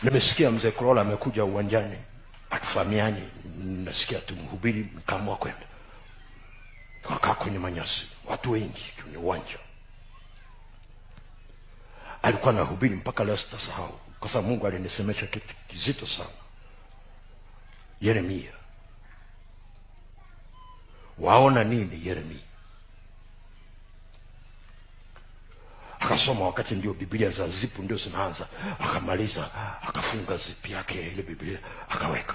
Nimesikia mzee Kulola amekuja uwanjani, atufahamiani, nasikia tumhubiri, nikaamua kwenda. Tukakaa kwenye manyasi, watu wengi kwenye uwanja. Alikuwa anahubiri mpaka leo sitasahau, kwa sababu Mungu alinisemesha kitu kizito sana. Yeremia, waona nini Yeremia? Akasoma wakati ndio Biblia za zipu ndio zinaanza, akamaliza, akafunga zipu yake ile Biblia, akaweka.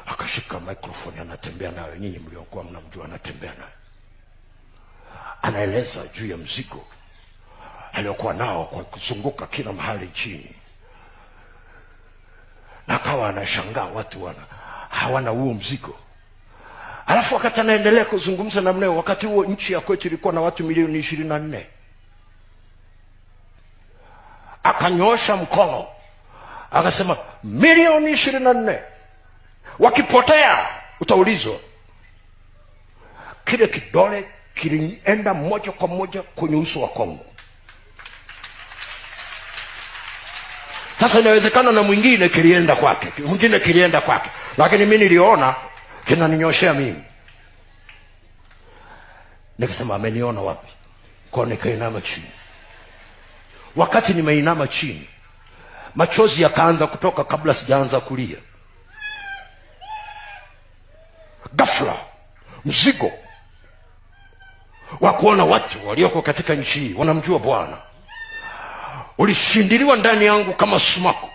Akashika microphone, anatembea nayo, nyinyi mliokuwa mnamjua anatembea nayo. Anaeleza juu ya mzigo aliokuwa nao kwa kuzunguka kila mahali nchini. Na akawa anashangaa watu hawana huo mzigo. Alafu wakati anaendelea kuzungumza na mneo, wakati huo nchi ya kwetu ilikuwa na watu milioni 24. Akanyosha mkono, akasema milioni 24 wakipotea utaulizwa. Kile kidole kilienda moja kwa moja kwenye uso wa Kongo. Sasa inawezekana na mwingine kilienda kwake, mwingine kilienda kwake, lakini mimi niliona kinaninyoshea mimi. Nikasema ameniona wapi? Kwa nikainama chini. Wakati nimeinama chini, machozi yakaanza kutoka kabla sijaanza kulia. Ghafla mzigo wa kuona watu walioko katika nchi hii wanamjua Bwana ulishindiliwa ndani yangu kama sumaku.